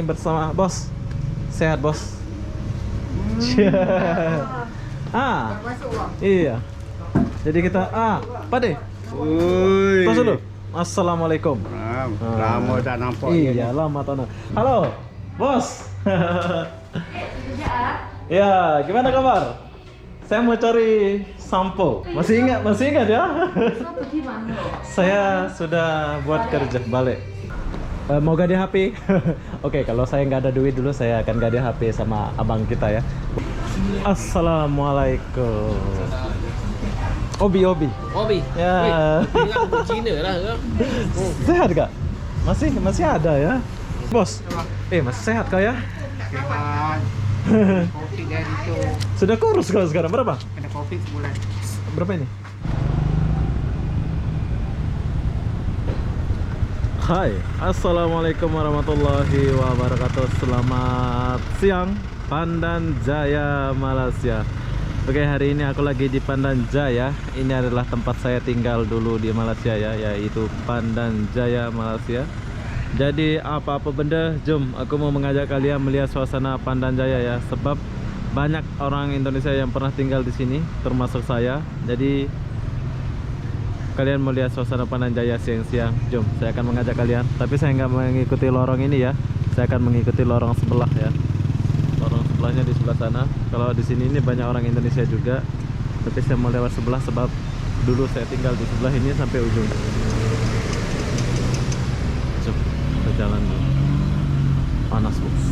bersama bos. Sehat bos. Ah, iya. Jadi kita Pak De. Woi. Tos dulu. Assalamualaikum. Lama tak nampak. Iya, lama tak nampak. Halo, bos. Ya, gimana kabar? Saya mau cari sampo. Masih ingat ya? Saya sudah buat kerja balik. Mau ganti HP? Oke, kalau saya nggak ada duit dulu, saya akan ganti HP sama abang kita ya. Assalamualaikum. Obi. Ya. Cina lah kan. Sehat gak? Masih ada ya, bos. Masih sehat kah ya? Covid dari itu. Sudah kurus kalau sekarang berapa? Kena Covid sebulan. Berapa ini? Hai, assalamualaikum warahmatullahi wabarakatuh. Selamat siang, Pandan Jaya, Malaysia. Oke, hari ini aku lagi di Pandan Jaya. Ini adalah tempat saya tinggal dulu di Malaysia ya, yaitu Pandan Jaya, Malaysia. Jadi apa-apa benda, jom aku mau mengajak kalian melihat suasana Pandan Jaya ya, sebab banyak orang Indonesia yang pernah tinggal di sini, termasuk saya. Jadi kalian melihat suasana Pandan Jaya siang-siang. Jom, saya akan mengajak kalian. Tapi saya nggak mengikuti lorong ini ya. Saya akan mengikuti lorong sebelah ya. Lorong sebelahnya di sebelah sana. Kalau di sini ini banyak orang Indonesia juga. Tapi saya mau lewat sebelah sebab dulu saya tinggal di sebelah ini sampai ujung. Jom, kita jalan dulu. Panas bos.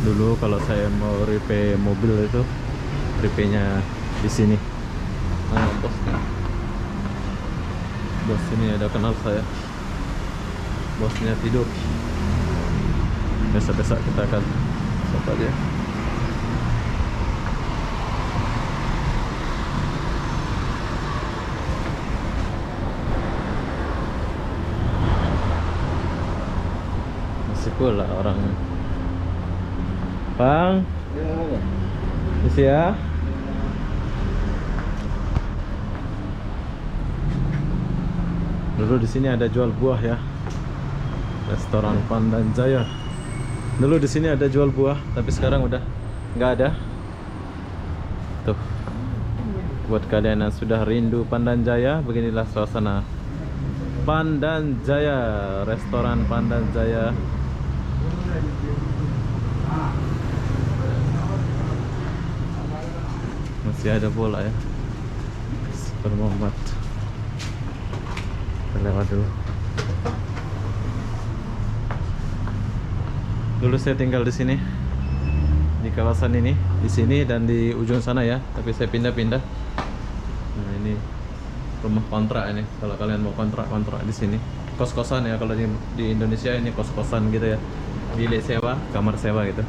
Dulu kalau saya mau repair mobil itu repairnya di sini. Bos ini ada kenal saya. Bosnya tidur. Besok-besok kita akan sapa dia. Masih pula orang. Bang, isi ya. Dulu di sini ada jual buah ya. Restoran Pandan Jaya. Dulu di sini ada jual buah, tapi sekarang udah nggak ada. Tuh. Buat kalian yang sudah rindu Pandan Jaya, beginilah suasana Pandan Jaya, restoran Pandan Jaya. Masih ada bola ya. Super Muhammad. Kita lewat dulu. Dulu saya tinggal di sini, di kawasan ini, di sini dan di ujung sana ya. Tapi saya pindah-pindah. Nah ini rumah kontrak ini. Kalau kalian mau kontrak di sini, kos-kosan ya. Kalau di Indonesia ini kos-kosan gitu ya. Bilik sewa, kamar sewa gitu.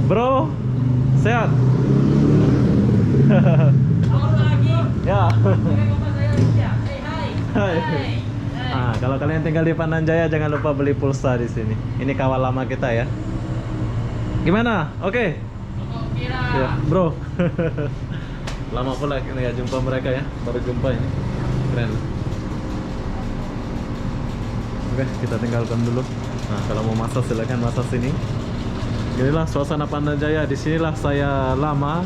Bro, sehat? Ya. Hai. Kalau kalian tinggal di Pandan Jaya jangan lupa beli pulsa di sini. Ini kawan lama kita ya. Gimana? Oke. Ya, bro. Lama pula ya jumpa mereka ya. Baru jumpa ini. Keren. Oke, kita tinggalkan dulu. Nah, kalau mau masak silakan masak sini. Inilah suasana Pandan Jaya. Disinilah saya lama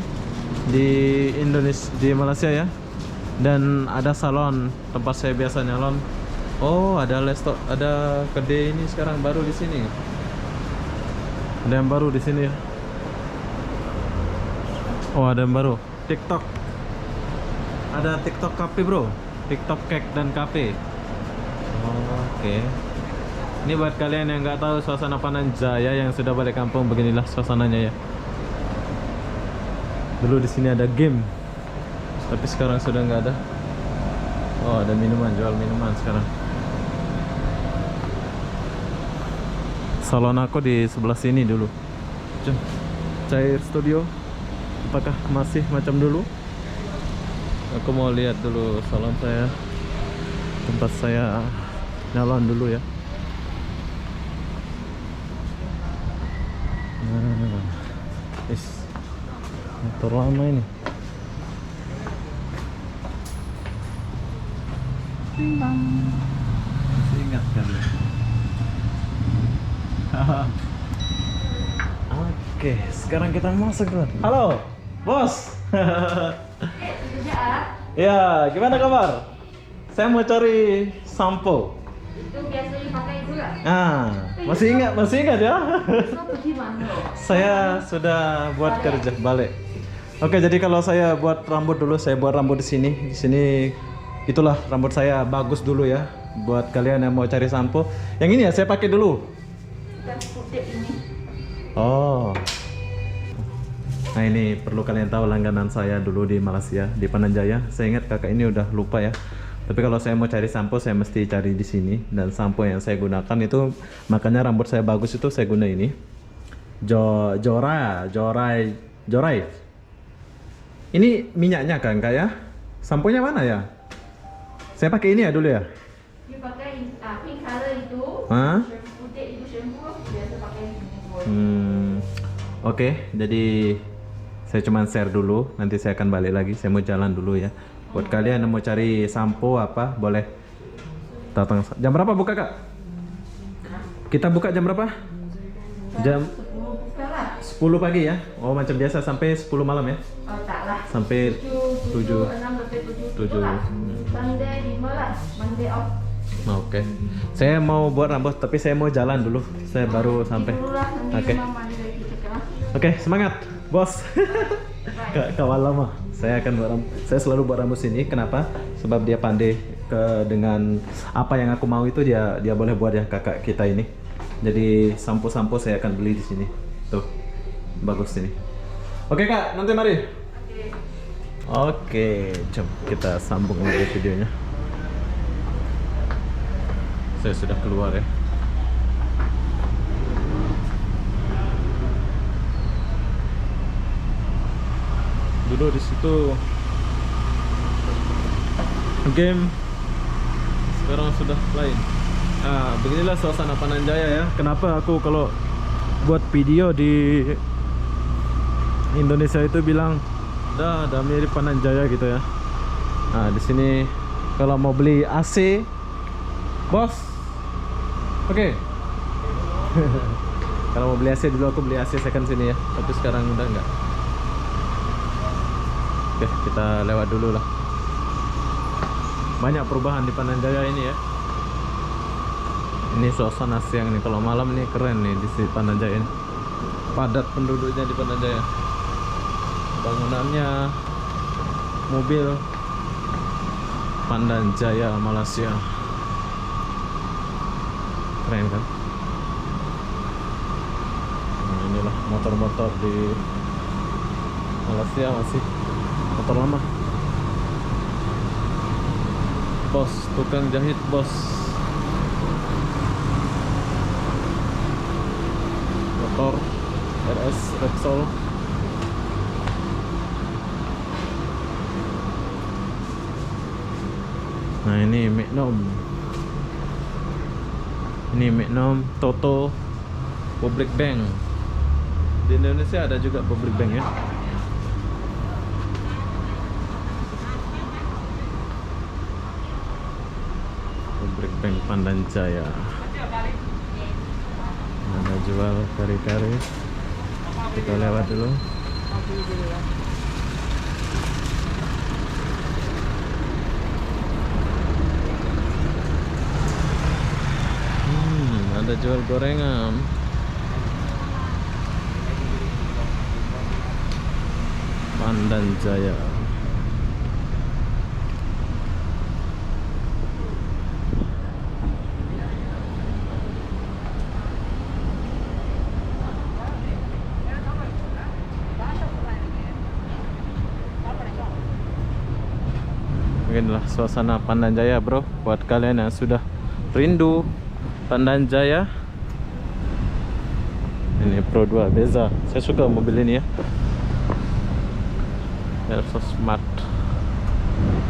di Indonesia, di Malaysia ya. Dan ada salon tempat saya biasa nyalon. Oh, ada ada kedai ini sekarang baru di sini. Ada yang baru di sini ya. Oh, ada yang baru. TikTok. Ada TikTok Cafe, bro. TikTok Cake dan Cafe. Oh, oke. Ini buat kalian yang nggak tahu suasana Pandan Jaya yang sudah balik kampung, beginilah suasananya ya. Dulu di sini ada game, tapi sekarang sudah nggak ada. Oh, ada minuman, jual minuman sekarang. Salon aku di sebelah sini dulu. Jom, Cair Studio. Apakah masih macam dulu? Aku mau lihat dulu salon saya, tempat saya nyalon dulu ya. Motor lama ini. Timbang. Masih ingat kan? Oke, sekarang kita masuk dulu. Halo, bos. Ya, gimana kabar? Saya mau cari sampo. Itu biasa dipakai itu lah. Masih ingat ya? Sampo di mana? Saya sudah buat kerja balik. Oke, jadi kalau saya buat rambut dulu, saya buat rambut di sini. Di sini itulah rambut saya bagus dulu ya. Buat kalian yang mau cari sampo. Yang ini ya saya pakai dulu. Bukan putih ini. Oh. Nah, ini perlu kalian tahu langganan saya dulu di Malaysia, di Pandan Jaya. Saya ingat kakak ini udah lupa ya. Tapi kalau saya mau cari sampo, saya mesti cari di sini. Dan sampo yang saya gunakan itu, makanya rambut saya bagus itu saya guna ini. Jorai. Ini minyaknya kan kak ya? Samponya mana ya? Saya pakai ini ya dulu ya? Dia pakai pink color itu. Hah? Putih itu shampoo biasa pakai ini. Oke, jadi saya cuman share dulu. Nanti saya akan balik lagi. Saya mau jalan dulu ya. Buat kalian yang mau cari sampo apa, boleh datang. Jam berapa buka kak? Kita buka jam berapa? Jam 10 buka lah. 10 pagi ya? Oh, macam biasa sampai 10 malam ya? Oh tak lah. Sampai 7, 7. 6 sampai 7. 7. Lah. Sunday 5 lah. Monday off. Oke. Saya mau buat rambut tapi saya mau jalan dulu. Saya baru sampai. Dulu lah. Oke. Monday kita kelas. Oke, semangat, bos. Kawan lama. Saya akan buat rambut. Saya selalu buat rambut sini. Kenapa? Sebab dia pandai dengan apa yang aku mau itu dia boleh buat ya kakak kita ini. Jadi sampo-sampo saya akan beli di sini. Tuh. Bagus ini. Oke, Kak, nanti mari. Oke, coba kita sambung lagi videonya. Saya sudah keluar ya. Dulu di situ game, sekarang sudah lain. Beginilah suasana Pandan Jaya ya. Kenapa aku kalau buat video di Indonesia itu bilang dah mirip Pandan Jaya gitu ya. Nah, di sini kalau mau beli AC, bos. Oke. Kalau mau beli AC dulu aku beli AC second sini ya. Tapi sekarang udah enggak. Oke, kita lewat dulu lah. Banyak perubahan di Pandan Jaya ini ya. Ini suasana siang nih. Kalau malam nih keren nih di Pandan Jaya ini. Padat penduduknya di Pandan Jaya. Bangunannya, mobil Pandan Jaya Malaysia. Keren kan? Nah, inilah motor-motor di Malaysia, masih motor lama. Bos, tukang jahit bos. Motor RS Repsol. Nah, ini Magnum. Ini Magnum Toto Public Bank. Di Indonesia ada juga Public Bank ya. Public Bank Pandan Jaya. Ada jual kari-kari. Kita lewat dulu. Ada jual gorengan. Pandan Jaya. Beginilah suasana Pandan Jaya, bro. Buat kalian yang sudah rindu Pandan Jaya. Ini Pro 2 Beza. Saya suka mobil ini ya. So smart.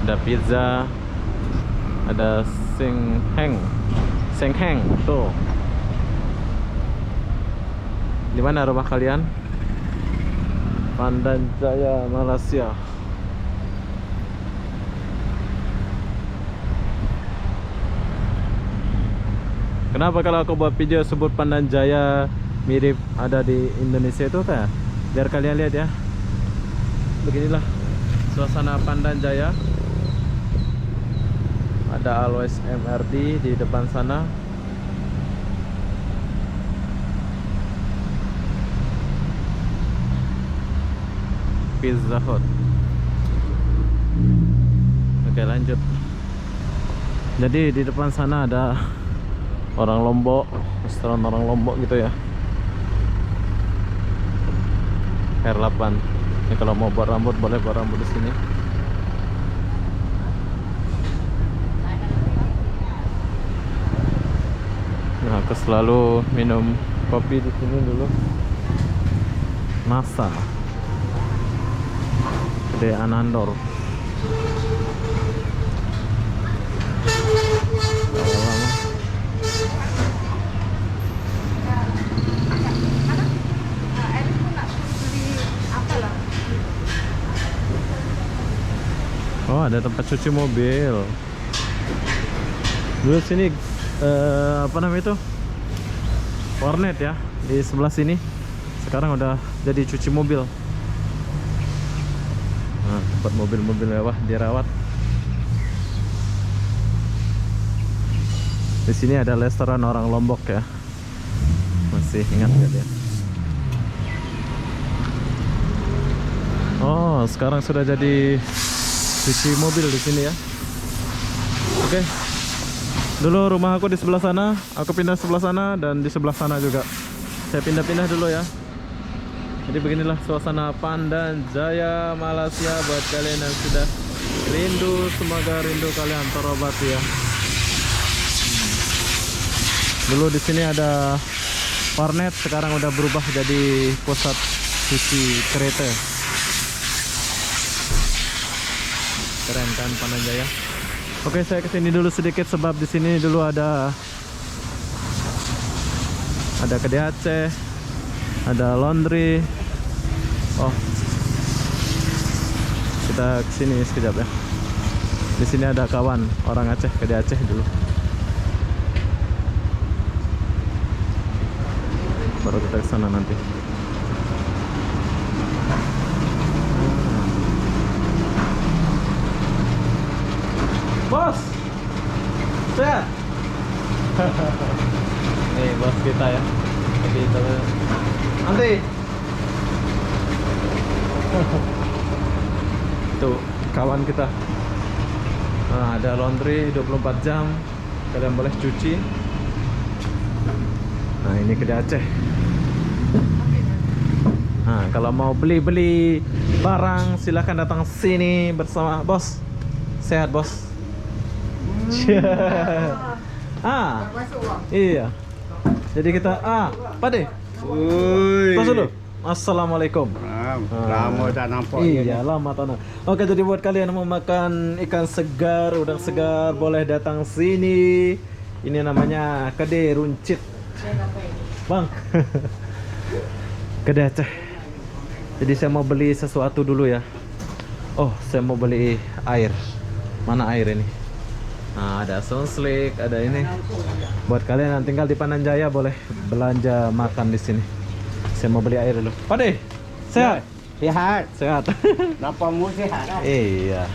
Ada pizza. Ada Sengheng. Tuh. Di mana rumah kalian? Pandan Jaya, Malaysia. Kenapa kalau aku buat video sebut Pandan Jaya mirip ada di Indonesia itu kayak biar kalian lihat ya. Beginilah suasana Pandan Jaya. Ada Always MRT di depan sana. Pizza Hut. Oke, lanjut. Jadi di depan sana ada orang Lombok, restoran orang Lombok gitu ya. R8. Ini kalau mau buat rambut boleh buat rambut di sini. Nah, aku selalu minum kopi di sini dulu. Masa. Gede Anandor. Oh, ada tempat cuci mobil. Dulu sini apa namanya itu? Warnet ya di sebelah sini. Sekarang udah jadi cuci mobil. Nah, tempat mobil-mobil mewah dirawat. Di sini ada restoran orang Lombok ya. Masih ingat nggak dia? Oh, sekarang sudah jadi cuci mobil di sini ya. Oke. Dulu rumah aku di sebelah sana, aku pindah sebelah sana dan di sebelah sana juga. Saya pindah-pindah dulu ya. Jadi beginilah suasana Pandan Jaya Malaysia buat kalian yang sudah rindu, semoga rindu kalian terobati ya. Dulu di sini ada warnet, sekarang udah berubah jadi pusat cuci kereta. Keren kan Pandan Jaya. Oke, saya kesini dulu sedikit sebab di sini dulu ada kedai Aceh, ada laundry. Oh, kita kesini sekejap ya. Di sini ada kawan orang Aceh, kedai Aceh dulu. Baru kita kesana nanti. Bos, sehat. Nih bos kita ya. Jadi nanti. Tuh kawan kita. Nah, ada laundry 24 jam. Kalian boleh cuci. Nah, ini kedai Aceh. Nah, kalau mau beli-beli barang silahkan datang sini bersama bos. Sehat bos. Ah, iya. Jadi kita Pak De. Woi. Tos dulu. Assalamualaikum. Lama tak nampak. Iya, lama tanah. Oke, jadi buat kalian yang mau makan ikan segar, udang segar, boleh datang sini. Ini namanya Kedai Runcit. Bang. Kedai Aceh. Jadi saya mau beli sesuatu dulu ya. Oh, saya mau beli air. Mana air ini? Nah, ada Sunslick, ada ini. Buat kalian yang tinggal di Pandan Jaya boleh belanja makan di sini. Saya mau beli air dulu. Pak De, sehat? Sehat. Sehat. Nampamu sehat. Iya.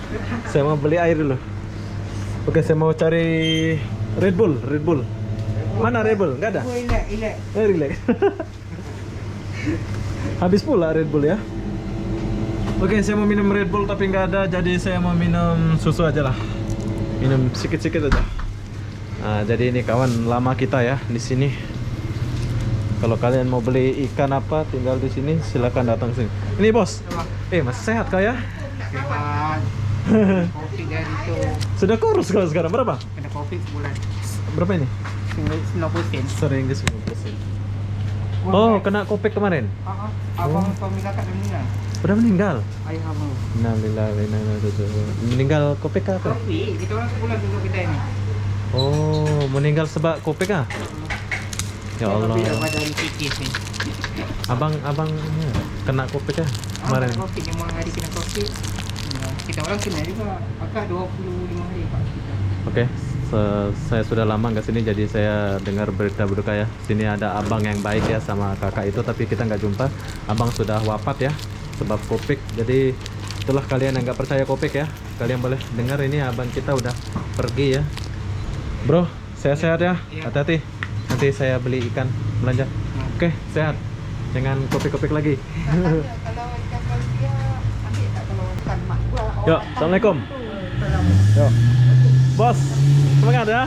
Saya mau beli air dulu. Oke, saya mau cari Red Bull, Red Bull. Mana Red Bull? Enggak ada. Relax. Relax. Habis pula Red Bull ya. Oke, saya mau minum Red Bull tapi nggak ada, jadi saya mau minum susu aja lah. Minum sedikit-sedikit aja. Nah, jadi ini kawan lama kita ya di sini. Kalau kalian mau beli ikan apa, tinggal di sini, silakan datang sini. Ini bos. Mas sehat kah ya? Sehat. Kopi dari itu. Sudah kurus kalau sekarang berapa? Kena kopi sebulan. Berapa ini? 90 sen. Sering ke 90%. Oh, kena kopek kemarin. Abang suami kakak dah meninggal. Udah meninggal. Ayah abang. Innalillahi wa inna ilaihi raji'un. Meninggal kopek apa? Kopi, kita orang sebulan dulu kedai ni. Oh, meninggal sebab kopek ah? Ya Allah. Kopi dah badan sikit ni. Abang kena kopek ah kemarin. Kopi, 5 hari kena kopi. Kita orang kena juga. Akak 25 hari pak. Oke, Saya sudah lama nggak sini, jadi saya dengar berita berduka ya. Sini ada abang yang baik ya sama kakak itu, tapi kita nggak jumpa. Abang sudah wafat ya sebab Covid. Jadi itulah, kalian yang nggak percaya Covid ya, kalian boleh dengar ini abang kita udah pergi ya. Bro, sehat-sehat ya. Hati-hati. Nanti saya beli ikan belanja. Oke, sehat. Jangan Covid lagi. Kalau ikan kalau dia ambil tak kalau ikan mak gua. Yuk, assalamualaikum. Yuk, bos, semangat ya.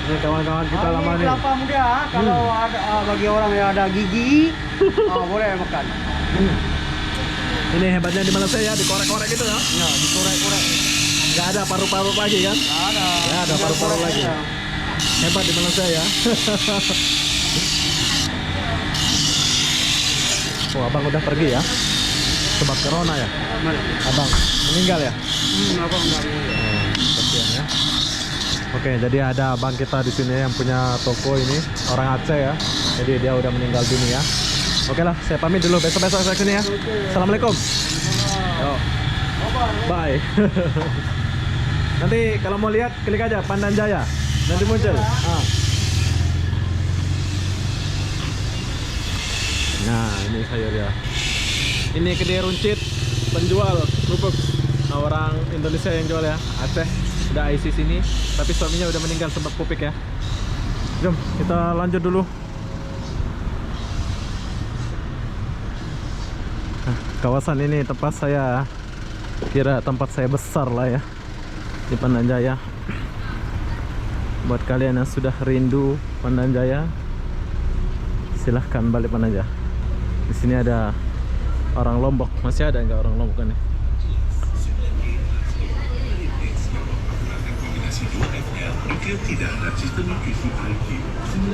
Ini kawan-kawan kita lama nih. Kelapa muda, kalau ada bagi orang yang ada gigi, boleh makan. Ini hebatnya di Malaysia ya, dikorek-korek gitu ya. Ya, dikorek-korek. Nggak ada paru-paru lagi kan? Ada. Ya, ada paru-paru lagi. Hebat di Malaysia ya. Oh, abang udah pergi ya? Sebab corona ya? Mana? Abang meninggal ya? Apa enggak? Kasihan ya. Oke, jadi ada abang kita di sini yang punya toko ini, orang Aceh ya. Jadi dia udah meninggal dunia. Oke lah, saya pamit dulu. Besok-besok saya kesini ya. Assalamualaikum. Yo. Bye. Nanti kalau mau lihat klik aja Pandan Jaya. Nanti muncul. Nah, ini sayur ya. Ini kedai runcit penjual kerupuk. Orang Indonesia yang jual ya, Aceh. Udah IC sini, tapi suaminya udah meninggal sebab Covid ya. Jom, kita lanjut dulu. Nah, kawasan ini tempat saya, kira tempat saya besar lah ya, di Pandan Jaya. Buat kalian yang sudah rindu Pandan Jaya, silahkan balik Pandan Jaya. Di sini ada orang Lombok, masih ada nggak orang Lombok ini?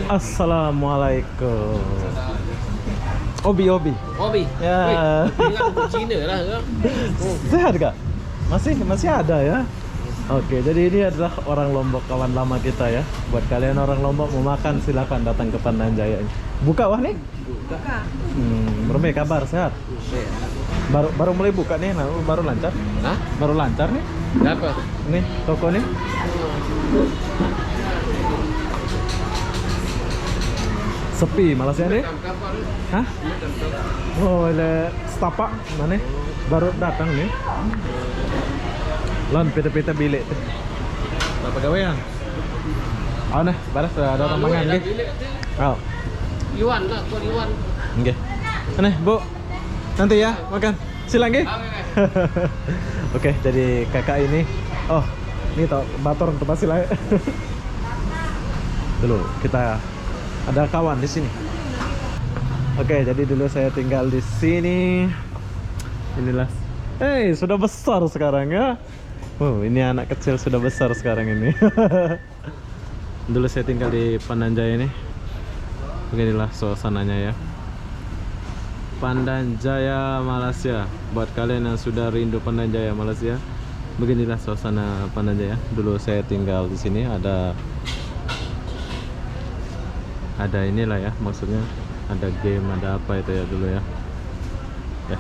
Assalamualaikum. Obi. Obi. Ya. Cina lah kan. Sehat gak? Masih ada ya. Oke, jadi ini adalah orang Lombok, kawan lama kita ya. Buat kalian orang Lombok mau makan silakan datang ke Pandan Jaya ini. Buka wah nih? Buka. Berme kabar sehat? Baru mulai buka nih, baru lancar? Hah? Baru lancar nih? Apa? Nih, toko nih. Sepi Malaysia nih? Hah? Oh, ada setapak mana? Baru datang nih. Lon pita-pita bilik tuh. Apa gawean? Oh nah, baras ada orang mangan nggih. Oh. Iwan lah, kau Iwan. Nggih. Aneh, Bu. Nanti ya makan. Silang nggih. Oke, jadi kakak ini. Oh, ini tau bator untuk pasila. Dulu kita ada kawan di sini. Oke, jadi dulu saya tinggal di sini. Inilah. Sudah besar sekarang ya. Oh, ini anak kecil sudah besar sekarang ini. Dulu saya tinggal di Pandan Jaya ini. Beginilah suasananya ya. Pandan Jaya Malaysia. Buat kalian yang sudah rindu Pandan Jaya Malaysia, beginilah suasana Pandan Jaya. Dulu saya tinggal di sini, ada inilah ya, maksudnya ada game, ada apa itu ya dulu ya. Ya.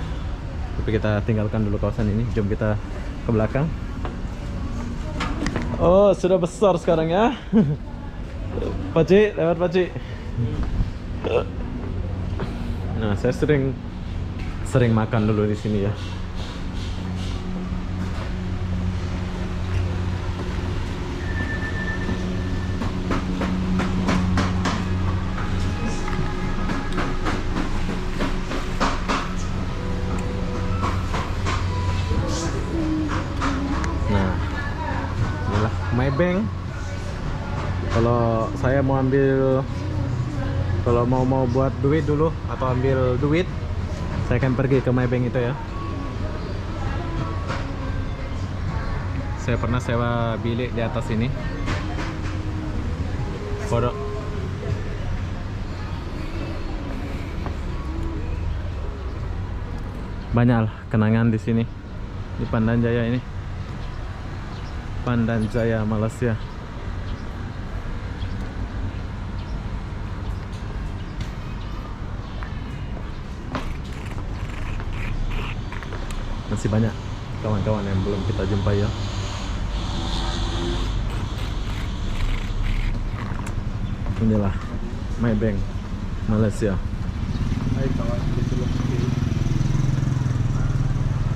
Tapi kita tinggalkan dulu kawasan ini. Jom kita ke belakang. Oh, sudah besar sekarang ya. Pakcik, lewat pakcik. Nah, saya sering makan dulu di sini ya. Nah, inilah Maybank. Kalau saya mau ambil, kalau mau buat duit dulu atau ambil duit, saya akan pergi ke Maybank itu ya. Saya pernah sewa bilik di atas ini. Kodok. Banyak lah kenangan di sini, di Pandan Jaya ini. Pandan Jaya Malaysia. Masih banyak kawan-kawan yang belum kita jumpai ya. Inilah Maybank Malaysia. Hai kawan, betul.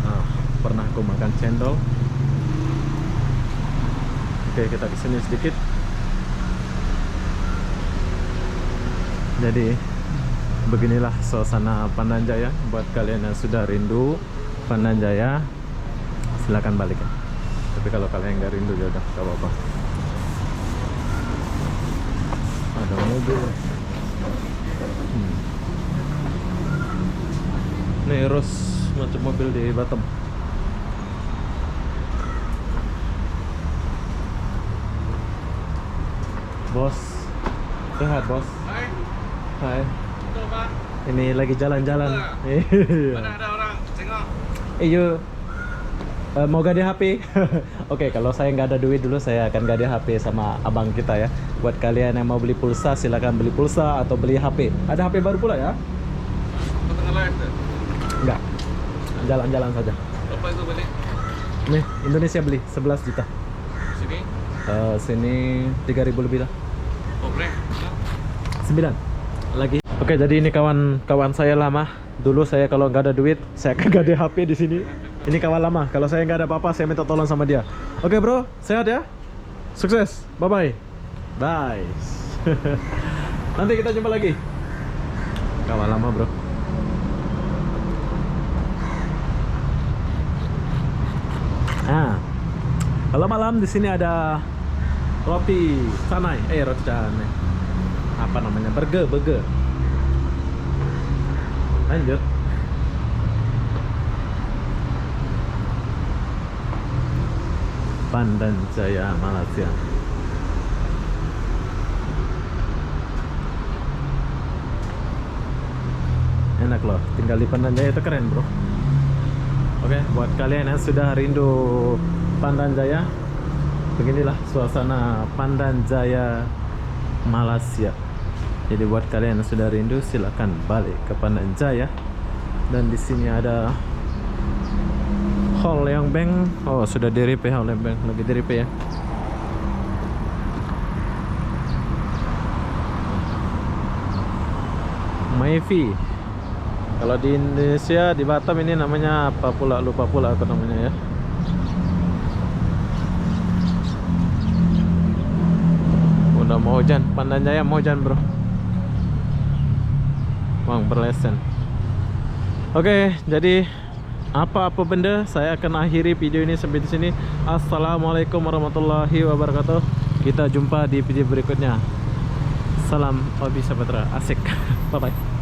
Nah, pernah aku makan cendol. Oke, kita kesini sedikit. Jadi beginilah suasana Pandan Jaya. Buat kalian yang sudah rindu Pandan Jaya, silakan balik ya. Tapi kalau kalian nggak rindu ya udah nggak apa-apa. Ada mobil. Ini Eros macam mobil di Batam. Bos, sehat bos. Hai, Hai. betul Pak. Ini lagi jalan-jalan. Mana ada orang tengok? Iyo, mau gade HP? Oke, kalau saya nggak ada duit dulu, saya akan gade HP sama abang kita ya. Buat kalian yang mau beli pulsa, silakan beli pulsa atau beli HP. Ada HP baru pula ya? Kau tengah live tu? Enggak. Jalan-jalan saja. Berapa itu beli? Nih, Indonesia beli 11 juta. Sini? Sini 3.000 lebih lah. Oh, brand? 9 lagi. Oke, jadi ini kawan-kawan saya lama. Dulu saya kalau nggak ada duit, saya akan gade HP di sini. Ini kawan lama. Kalau saya nggak ada apa-apa, saya minta tolong sama dia. Oke bro, sehat ya. Sukses. Bye bye. Bye. Nanti kita jumpa lagi. Kawan lama bro. Nah, kalau malam di sini ada roti canai. Roti canai. Apa namanya? Burger. Lanjut. Pandan Jaya Malaysia. Enak loh, tinggal di Pandan Jaya itu keren bro. Oke, buat kalian yang sudah rindu Pandan Jaya, beginilah suasana Pandan Jaya Malaysia. Jadi buat kalian yang sudah rindu, silakan balik ke Pandan Jaya. Dan di sini ada Hall yang bank. Oh, sudah di repair Hall yang bank, lagi di repair ya. Mayfi. Kalau di Indonesia, di Batam ini namanya apa pula, lupa pula aku namanya ya. Udah mau hujan, Pandan Jaya mau hujan bro. Bang berlesen. Oke, jadi apa-apa benda, saya akan akhiri video ini sampai di sini. Assalamualaikum warahmatullahi wabarakatuh. Kita jumpa di video berikutnya. Salam Hobi Sahabat Asik. Bye bye.